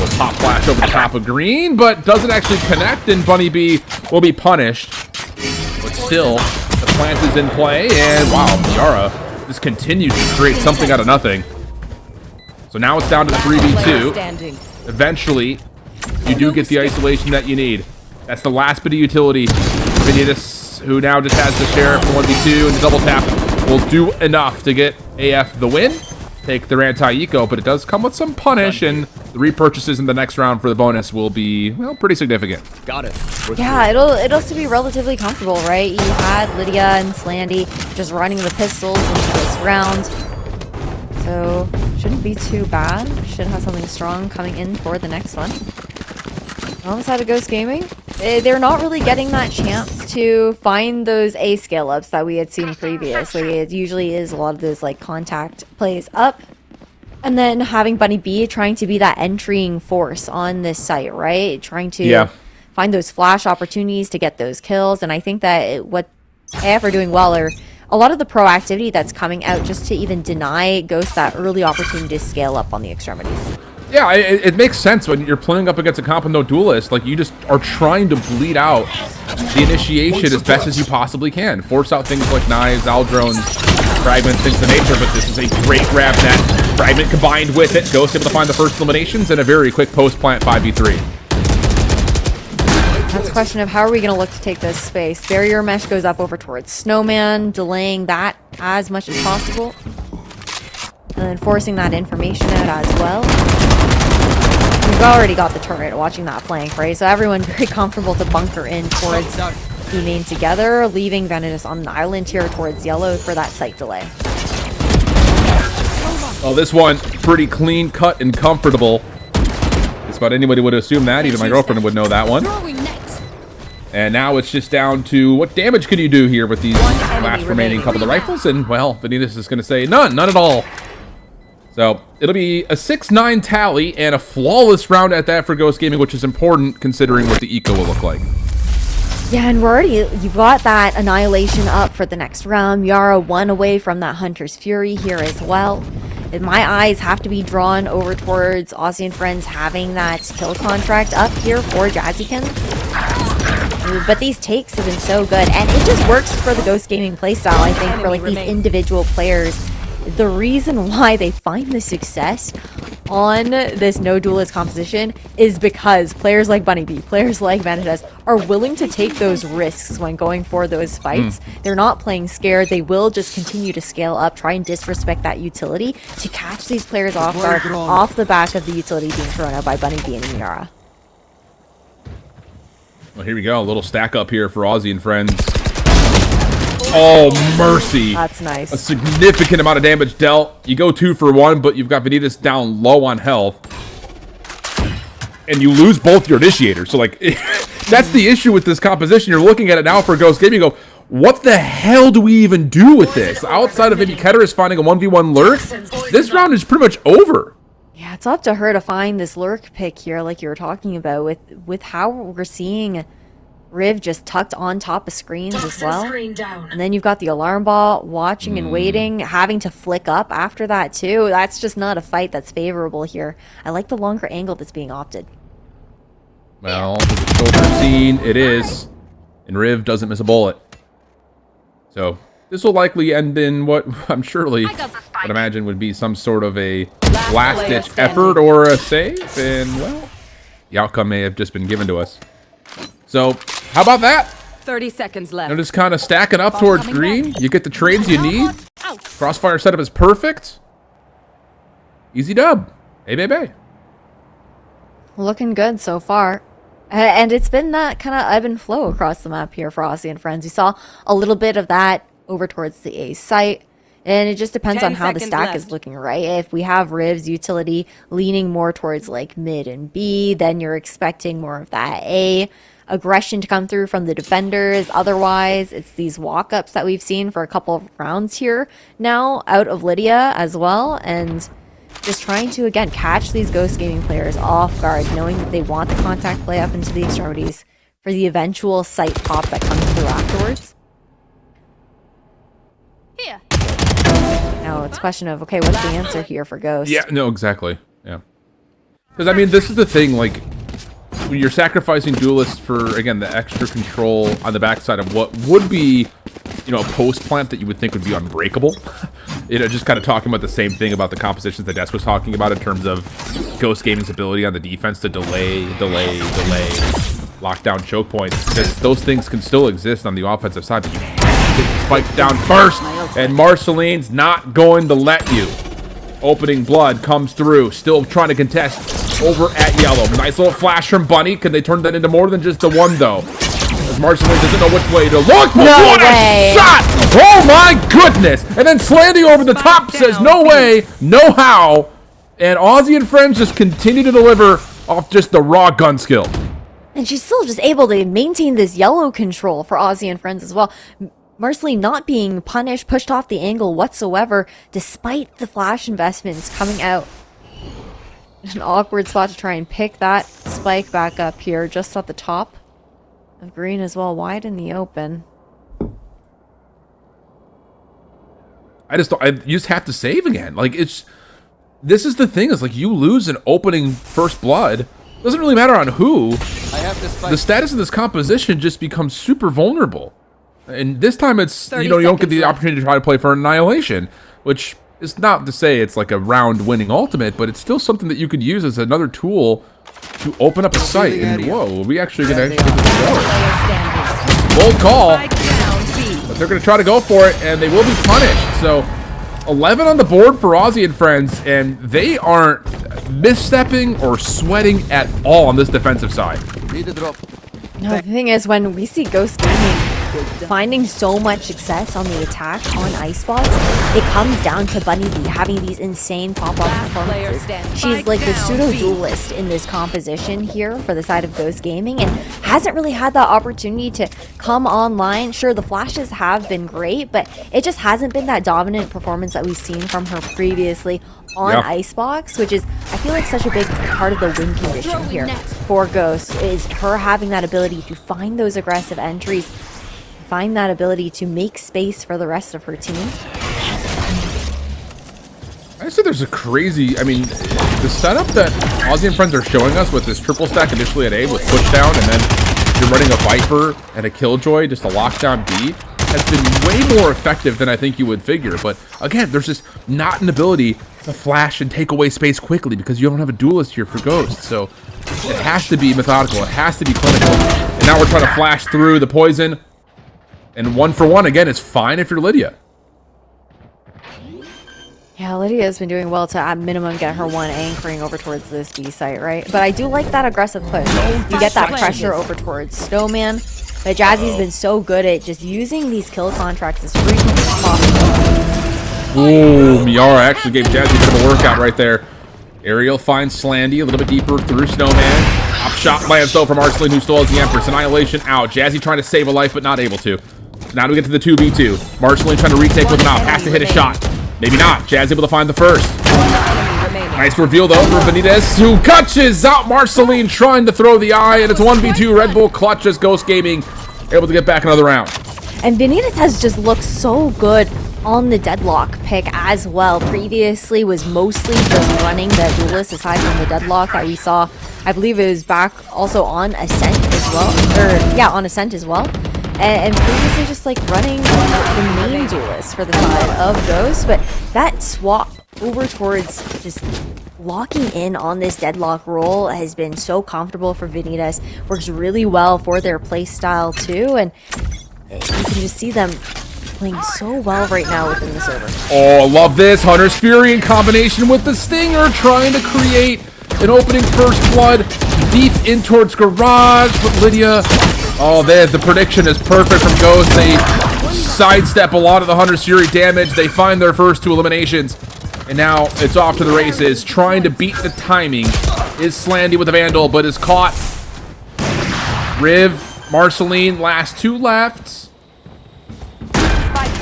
[SPEAKER 2] Little pop flash over the top of green, but doesn't actually connect, and Bunny B will be punished. But still, the plant is in play, and wow, Yara just continues to create something out of nothing. So now it's down to the 3v2. Eventually, you do get the isolation that you need. That's the last bit of utility. Vanitas, who now just has the Sheriff from 1v2 and the double tap, will do enough to get AF the win. Take their anti-eco, but it does come with some punish, and the repurchases in the next round for the bonus will be, well, pretty significant.
[SPEAKER 4] Got it.
[SPEAKER 1] Yeah, it'll still be relatively comfortable, right? You had Lydia and Slandy just running the pistols into this round. So, shouldn't be too bad. Should have something strong coming in for the next one. On the side of Ghost Gaming, they're not really getting that chance to find those A scale ups that we had seen previously. It usually is a lot of those like contact plays up, and then having Bunny B trying to be that entering force on this site, right? Trying to find those flash opportunities to get those kills. And I think that what AF are doing well are a lot of the proactivity that's coming out just to even deny Ghost that early opportunity to scale up on the extremities.
[SPEAKER 2] Yeah, it makes sense when you're playing up against a comp with no duelist. Like, you just are trying to bleed out the initiation as best as you possibly can. Force out things like knives, Aldrones, fragments, things of nature, but this is a great grab net. Fragment combined with it. Ghost able to find the first eliminations and a very quick post-plant 5v3.
[SPEAKER 1] That's a question of how are we going to look to take this space. Barrier mesh goes up over towards Snowman, delaying that as much as possible. And then forcing that information out as well. We've already got the turret watching that flank, right? So everyone very comfortable to bunker in towards the main together, leaving Vanitas on an island here towards yellow for that site delay.
[SPEAKER 2] Well, this one, pretty clean cut and comfortable. Just about anybody would assume that. Even my girlfriend would know that one. And now it's just down to what damage can you do here with these last remaining couple of rifles? And, well, Vanitas is going to say none at all. So it'll be a 6-9 tally and a flawless round at that for Ghost Gaming, which is important considering what the eco will look like.
[SPEAKER 1] Yeah, and you've got that annihilation up for the next round. Yara 1 away from that Hunter's Fury here as well. And my eyes have to be drawn over towards Aussie and Friends having that kill contract up here for Jazzykins. But these takes have been so good, and it just works for the Ghost Gaming playstyle, I think, for like these individual players. The reason why they find the success on this no duelist composition is because players like Bunny B, players like Vanitas are willing to take those risks when going for those fights. They're not playing scared. They will just continue to scale up, try and disrespect that utility to catch these players off guard, off the back of the utility being thrown out by Bunny B and Yara.
[SPEAKER 2] Well, here we go. A little stack up here for Aussie and Friends. Oh, mercy.
[SPEAKER 1] That's nice.
[SPEAKER 2] A significant amount of damage dealt. You go 2 for 1, but you've got Vanitas down low on health. And you lose both your initiators. So, like, that's the issue with this composition. You're looking at it now for Ghost Gaming. You go, what the hell do we even do with this? Outside of maybe Keteris finding a 1v1 lurk, this round is pretty much over.
[SPEAKER 1] Yeah, it's up to her to find this lurk pick here, like you were talking about, with how we're seeing Riv just tucked on top of screens as well. And then you've got the alarm bot watching and waiting, having to flick up after that too. That's just not a fight that's favorable here. I like the longer angle that's being opted.
[SPEAKER 2] Well, the shoulder scene, it is. And Riv doesn't miss a bullet. So this will likely end in what I'm surely would imagine would be some sort of a last-ditch effort or a save. And, well, the outcome may have just been given to us. So, how about that?
[SPEAKER 3] 30 seconds left.
[SPEAKER 2] They're just kind of stacking up towards green. You get the trades you need. Crossfire setup is perfect. Easy dub. Hey, baby.
[SPEAKER 1] Looking good so far. And it's been that kind of ebb and flow across the map here for Aussie and Friends. You saw a little bit of that over towards the A site. And it just depends on how the stack is looking, right? If we have Riv's utility leaning more towards like mid and B, then you're expecting more of that A. aggression to come through from the defenders. Otherwise, it's these walk-ups that we've seen for a couple of rounds here now out of Lydia as well. And just trying to, again, catch these Ghost Gaming players off guard, knowing that they want the contact play up into the extremities for the eventual site pop that comes through afterwards.
[SPEAKER 4] Here.
[SPEAKER 1] Now it's a question of, okay, what's the answer here for Ghost?
[SPEAKER 2] Yeah, no, exactly. Yeah. Because, I mean, this is the thing, like, when you're sacrificing duelists for, again, the extra control on the backside of what would be, you know, a post plant that you would think would be unbreakable. You know, just kind of talking about the same thing about the compositions that Des was talking about in terms of Ghost Gaming's ability on the defense to delay, lock down choke points. Because those things can still exist on the offensive side, but you have to get the spike down first, and Marceline's not going to let you. Opening blood comes through, still trying to contest over at yellow. Nice little flash from Bunny. Can they turn that into more than just the one, though? As Marceline doesn't know which way to look. But
[SPEAKER 1] No
[SPEAKER 2] what
[SPEAKER 1] way.
[SPEAKER 2] a shot! Oh my goodness! And then Slandy over the top says, no way, no how. And Aussie and friends just continue to deliver off just the raw gun skill.
[SPEAKER 1] And she's still just able to maintain this yellow control for Aussie and friends as well. Marceline not being punished, pushed off the angle whatsoever, despite the flash investments coming out. An awkward spot to try and pick that spike back up here, just at the top of green as well, wide in the open.
[SPEAKER 2] You just have to save again. Like, this is the thing, is like, you lose an opening first blood. Doesn't really matter on who. The status of this composition just becomes super vulnerable. And this time it's, you know, you don't get the opportunity to try to play for Annihilation, which is not to say it's like a round-winning ultimate, but it's still something that you could use as another tool to open up a site. And whoa, we actually get this going. Bold call, but they're going to try to go for it, and they will be punished. So 11 on the board for Aussie and friends, and they aren't misstepping or sweating at all on this defensive side.
[SPEAKER 1] No, the thing is, when we see Ghost Gaming finding so much success on the attack on Icebox, it comes down to Bunny B having these insane pop-up performances. She's like the pseudo-duelist in this composition here for the side of Ghost Gaming, and hasn't really had that opportunity to come online. Sure, the flashes have been great, but it just hasn't been that dominant performance that we've seen from her previously on Icebox, which is, I feel like, such a big part of the win condition here for Ghost, is her having that ability to find those aggressive entries, find that ability to make space for the rest of her team.
[SPEAKER 2] I say there's a crazy, I mean, the setup that Aussie and friends are showing us with this triple stack initially at A with push down, and then you're running a Viper and a Killjoy just to lock down B, has been way more effective than I think you would figure. But again, there's just not an ability to flash and take away space quickly because you don't have a duelist here for Ghost. So it has to be methodical, it has to be clinical. And now we're trying to flash through the poison. And 1 for 1 again is fine if you're Lydia.
[SPEAKER 1] Yeah, Lydia has been doing well to, at minimum, get her one anchoring over towards this B site, right? But I do like that aggressive push. You get that pressure over towards Snowman. But Jazzy's been so good at just using these kill contracts as frequently as possible.
[SPEAKER 2] Ooh, Miara actually gave Jazzy a bit of a workout right there. Ariel finds Slandy a little bit deeper through Snowman. Top shot lands though from Marceline, who still has the Empress. Annihilation out. Jazzy trying to save a life, but not able to. Now do we get to the 2v2. Marceline trying to retake with an op. Has to hit a shot. Maybe not. Jazz able to find the first. Nice reveal though for Benitez, who clutches out Marceline trying to throw the eye, and it's 1v2. Red Bull clutches Ghost Gaming, able to get back another round.
[SPEAKER 1] And Benitez has just looked so good on the deadlock pick as well. Previously was mostly just running the duelist aside from the deadlock that we saw. I believe it was back also on Ascent as well. Or yeah, on Ascent as well. And previously just like running the main duelist for the side of Ghost. But that swap over towards just locking in on this deadlock role has been so comfortable for Benitez. Works really well for their playstyle too. And you can just see them playing so well right now within the server.
[SPEAKER 2] Oh, I love this. Hunter's Fury in combination with the Stinger, trying to create an opening first blood deep in towards Garage. But Lydia, oh, the prediction is perfect from Ghost. They sidestep a lot of the Hunter's Fury damage. They find their first 2 eliminations. And now it's off to the races. Trying to beat the timing is Slandy with the Vandal, but is caught. Riv, Marceline, last two left.
[SPEAKER 3] Spike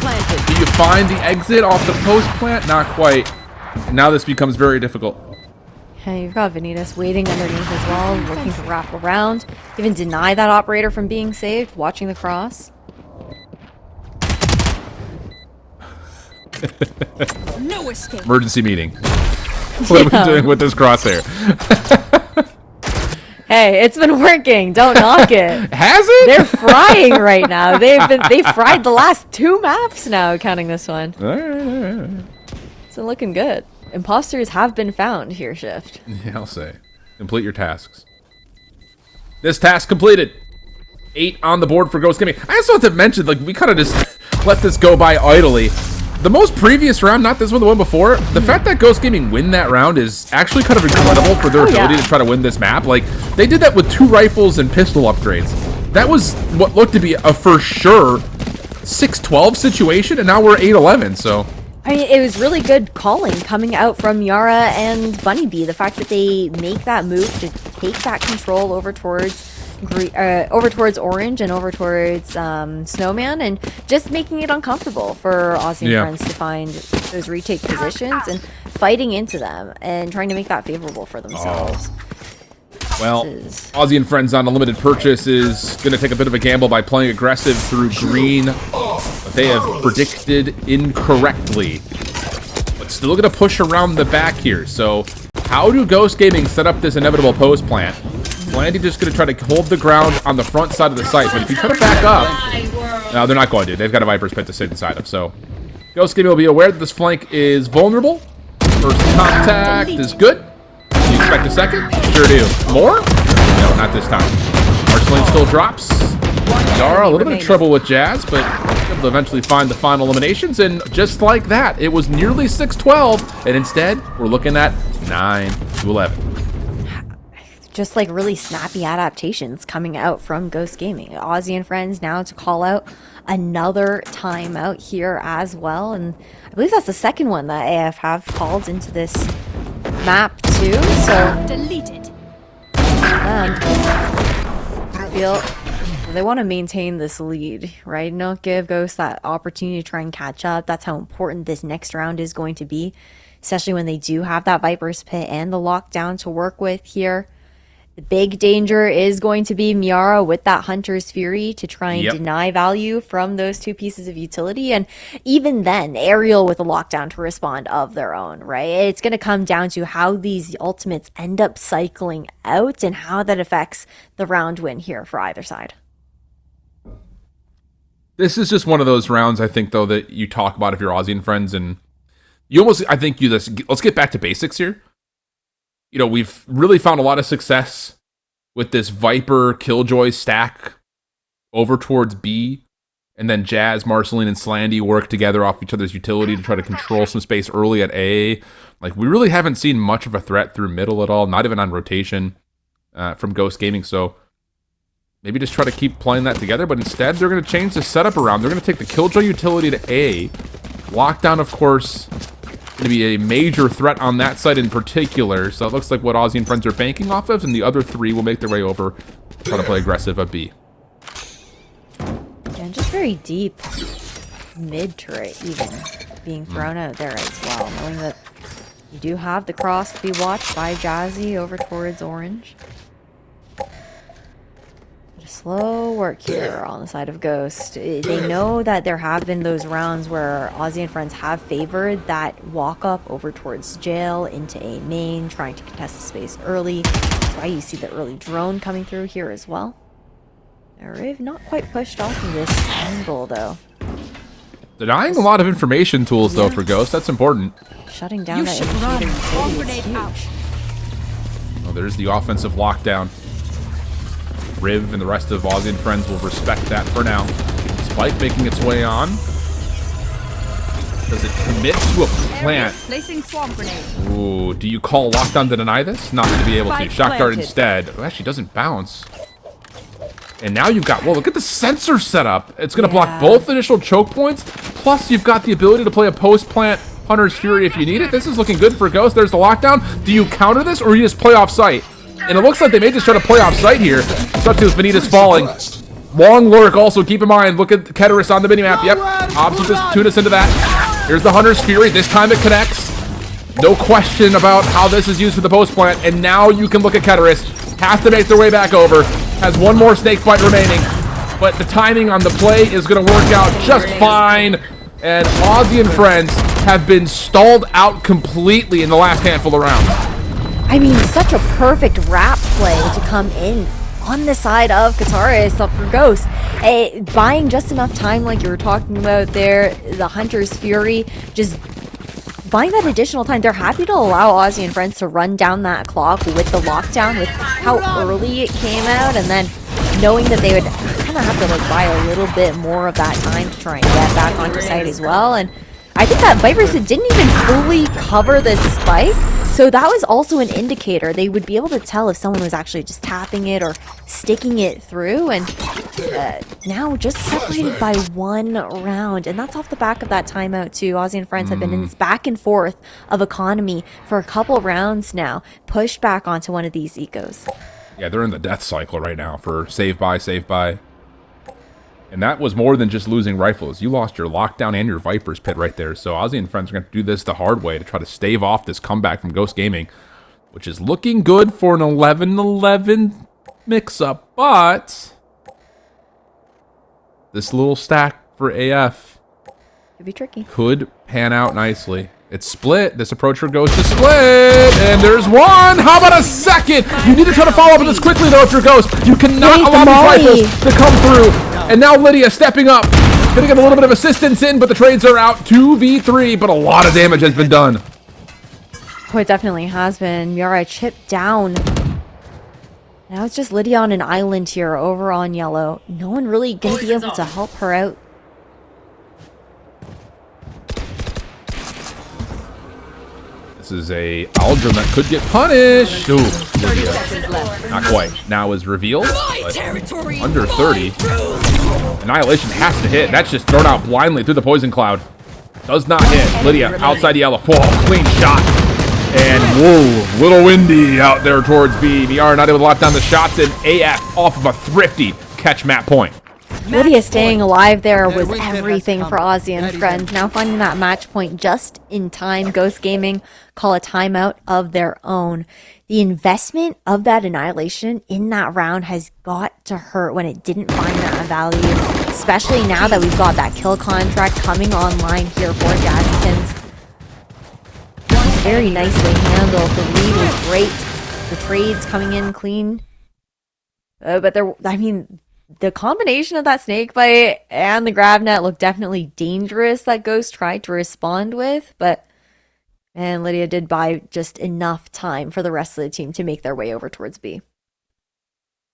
[SPEAKER 3] planted.
[SPEAKER 2] Do you find the exit off the post plant? Not quite. And now this becomes very difficult.
[SPEAKER 1] Okay, you've got Vanitas waiting underneath as well, looking to wrap around. Even deny that operator from being saved, watching the cross.
[SPEAKER 3] No escape.
[SPEAKER 2] Emergency meeting. What are we doing with this crosshair?
[SPEAKER 1] Hey, it's been working. Don't knock it.
[SPEAKER 2] Has it?
[SPEAKER 1] They're frying right now. They fried the last 2 maps now, counting this one.
[SPEAKER 2] All right.
[SPEAKER 1] It's been looking good. Imposters have been found here, Shift.
[SPEAKER 2] Yeah, I'll say. Complete your tasks. This task completed. 8 on the board for Ghost Gaming. I also have to mention, like, we kind of just let this go by idly. The most previous round, not this one, the one before, the fact that Ghost Gaming win that round is actually kind of incredible for their ability to try to win this map. Like, they did that with 2 rifles and pistol upgrades. That was what looked to be a for sure 6-12 situation, and now we're 8-11, so...
[SPEAKER 1] I mean, it was really good calling coming out from Yara and Bunnybee. The fact that they make that move to take that control over towards Orange and over towards Snowman, and just making it uncomfortable for Aussie and friends to find those retake positions and fighting into them and trying to make that favorable for themselves.
[SPEAKER 2] Well, Aussie and Friends on a limited purchase is going to take a bit of a gamble by playing aggressive through green, but they have predicted incorrectly. But still going to push around the back here. So how do Ghost Gaming set up this inevitable post plant? Landy just going to try to hold the ground on the front side of the site, but if you try to back up, no, they're not going to. They've got a Viper's Pit to sit inside of, so Ghost Gaming will be aware that this flank is vulnerable. First contact is good. Do you expect a second? Sure do. More? No, not this time. Marceline still drops. Yara, a little bit of trouble with Jazz, but able to eventually find the final eliminations, and just like that, it was nearly 6-12, and instead, we're looking at 9-11.
[SPEAKER 1] Just like really snappy adaptations coming out from Ghost Gaming. Aussie and Friends now to call out another timeout here as well, and I believe that's the second one that AF have called into this map too. So
[SPEAKER 3] deleted.
[SPEAKER 1] I feel they want to maintain this lead, right? Not give Ghost that opportunity to try and catch up. That's how important this next round is going to be, especially when they do have that Viper's Pit and the lockdown to work with here. The big danger is going to be Miara with that Hunter's Fury to try and deny value from those 2 pieces of utility. And even then, Aerial with a lockdown to respond of their own, right? It's going to come down to how these ultimates end up cycling out and how that affects the round win here for either side.
[SPEAKER 2] This is just one of those rounds, I think, though, that you talk about if you're Aussie and Friends, and you almost, I think you just, let's get back to basics here. You know, we've really found a lot of success with this Viper Killjoy stack over towards B, and then Jazz, Marceline, and Slandy work together off each other's utility to try to control some space early at A. Like, we really haven't seen much of a threat through middle at all, not even on rotation from Ghost Gaming, so maybe just try to keep playing that together, but instead they're going to change the setup around. They're going to take the Killjoy utility to A. Lockdown, of course, going to be a major threat on that side in particular, so it looks like what Aussie and Friends are banking off of, and the other 3 will make their way over, try to play aggressive at B.
[SPEAKER 1] And just very deep mid-turret even being thrown out there as well, knowing that you do have the cross to be watched by Jazzy over towards Orange. Slow work here on the side of Ghost. They know that there have been those rounds where Aussie and Friends have favored that walk up over towards jail into A main, trying to contest the space early. That's why you see the early drone coming through here as well. Riv not quite pushed off of this angle though.
[SPEAKER 2] Denying a lot of information tools though for Ghost, that's important.
[SPEAKER 1] Shutting down that indicator utility is huge.
[SPEAKER 2] Oh, there's the offensive lockdown. Riv and the rest of Aussie and Friends will respect that for now. Spike making its way on. Does it commit to a plant?
[SPEAKER 3] Placing swamp grenade.
[SPEAKER 2] Ooh, do you call lockdown to deny this? Not going to be able to. Shock dart instead. Oh, actually doesn't bounce. And now you've got, well, look at the sensor setup. It's going to block both initial choke points, plus you've got the ability to play a post-plant Hunter's Fury if you need it. This is looking good for Ghost. There's the lockdown. Do you counter this, or you just play off site? And it looks like they may just try to play off site here, especially with Vanitas falling. Long lurk also, keep in mind. Look at Keteris on the minimap. Yep, Obs will just tune us into that. Here's the Hunter's Fury. This time it connects. No question about how this is used for the post plant. And now you can look at Keteris. Has to make their way back over. Has one more snake fight remaining. But the timing on the play is going to work out just fine. And Aussie and friends have been stalled out completely in the last handful of rounds.
[SPEAKER 1] I mean, such a perfect wrap play to come in on the side of Kataris up for Ghost. Buying just enough time like you were talking about there, the Hunter's Fury, just buying that additional time. They're happy to allow Aussie and friends to run down that clock with the lockdown, with how early it came out, and then knowing that they would kind of have to like buy a little bit more of that time to try and get back onto site as well. And I think that Vipers didn't even fully cover this spike, so that was also an indicator. They would be able to tell if someone was actually just tapping it or sticking it through, and now just separated by 1 round, and that's off the back of that timeout too. Aussie and friends have been in this back and forth of economy for a couple rounds now, pushed back onto one of these ecos.
[SPEAKER 2] Yeah, they're in the death cycle right now for save by. And that was more than just losing rifles. You lost your lockdown and your Viper's pit right there. So Aussie and friends are going to do this the hard way to try to stave off this comeback from Ghost Gaming, which is looking good for an 11-11 mix-up. But this little stack for AF
[SPEAKER 1] Could be tricky.
[SPEAKER 2] could pan out nicely. It's split. This approacher goes to split. And there's one. How about a second? You need to try to follow up on this quickly, though, if you're Ghost. You cannot allow these rifles to come through. And now Lydia stepping up. Gonna get a little bit of assistance in, but the trades are out. 2v3, but a lot of damage has been done.
[SPEAKER 1] Oh, it definitely has been. Miara chipped down. Now it's just Lydia on an island here over on yellow. No one really gonna be able to help her out.
[SPEAKER 2] This is a Aldrin that could get punished. Ooh, Lydia. Not quite. Now is revealed, but under 30. Annihilation has to hit. That's just thrown out blindly through the poison cloud. Does not hit. Lydia outside yellow. Whoa, clean shot. And whoa, little windy out there towards B. VR not able to lock down the shots, and AF off of a thrifty catch map point.
[SPEAKER 1] Lydia staying alive there was everything for Aussie and friends. Now finding that match point just in time. Ghost Gaming call a timeout of their own. The investment of that annihilation in that round has got to hurt when it didn't find that value, especially now that we've got that kill contract coming online here for Jazzkins. Very nicely handled. The lead was great. The trades coming in clean. But there, I mean, the combination of that snake bite and the grab net looked definitely dangerous that Ghost tried to respond with, but and Lydia did buy just enough time for the rest of the team to make their way over towards B.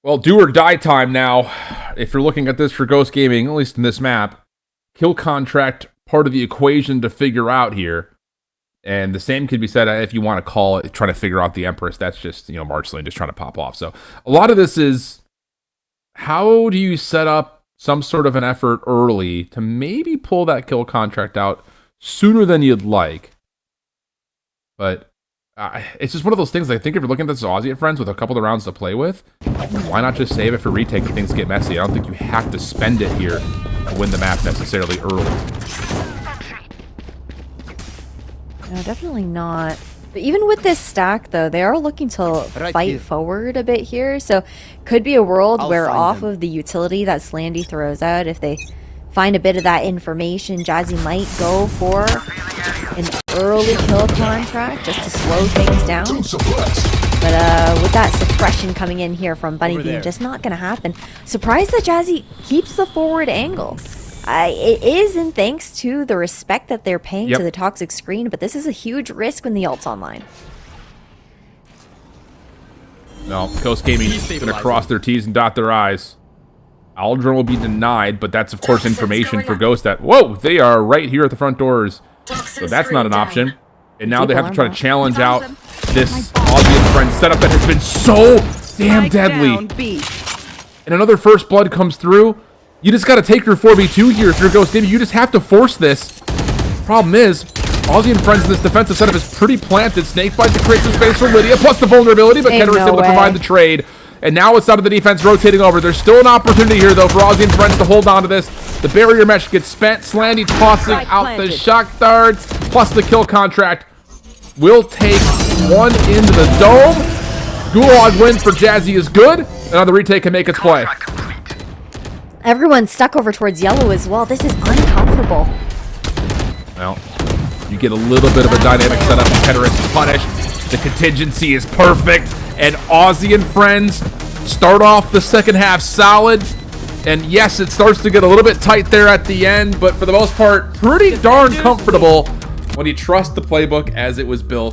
[SPEAKER 2] Well, do or die time now. If you're looking at this for Ghost Gaming, at least in this map, kill contract part of the equation to figure out here. And the same could be said if you want to call it trying to figure out the Empress. That's just, you know, Marchling just trying to pop off. So a lot of this is, how do you set up some sort of an effort early to maybe pull that kill contract out sooner than you'd like? But it's just one of those things. I think if you're looking at this Aussie at friends with a couple of rounds to play with, why not just save it for retake if things get messy? I don't think you have to spend it here to win the map necessarily early.
[SPEAKER 1] No, definitely not. But even with this stack, though, they are looking to fight forward a bit here. So could be a world where off of the utility that Slandy throws out, if they find a bit of that information, Jazzy might go for an early kill contract just to slow things down. But with that suppression coming in here from Bunny Bean, just not going to happen. Surprised that Jazzy keeps the forward angle. It is in thanks to the respect that they're paying to the toxic screen, but this is a huge risk when the ult's online.
[SPEAKER 2] No, Ghost Gaming is going to cross their T's and dot their I's. Aldrin will be denied, but that's, of course, information for Ghost that, whoa, they are right here at the front doors. So that's not an option. And now they have to try to challenge out this Aussie and friend setup that has been so damn deadly. And another first blood comes through. You just got to take your 4v2 here if you're Ghost Gaming. You just have to force this. Problem is, Aussie and Friends in this defensive setup is pretty planted. Snakebite to create some space for Lydia, plus the vulnerability, but
[SPEAKER 1] Ain't
[SPEAKER 2] Kenner is
[SPEAKER 1] no
[SPEAKER 2] able to
[SPEAKER 1] way.
[SPEAKER 2] provide the trade. And now it's out of the defense rotating over. There's still an opportunity here, though, for Aussie and Friends to hold on to this. The barrier mesh gets spent. Slandy tossing out the shock darts, plus the kill contract. Will take one into the dome. Gulag win for Jazzy is good. And now the retake can make its play.
[SPEAKER 1] Everyone's stuck over towards yellow as well. This is uncomfortable.
[SPEAKER 2] Well, you get a little bit of a dynamic setup. Kenner is punished. The contingency is perfect. And Aussie and Friends start off the second half solid. And yes, it starts to get a little bit tight there at the end, but for the most part, pretty darn comfortable when you trust the playbook as it was built.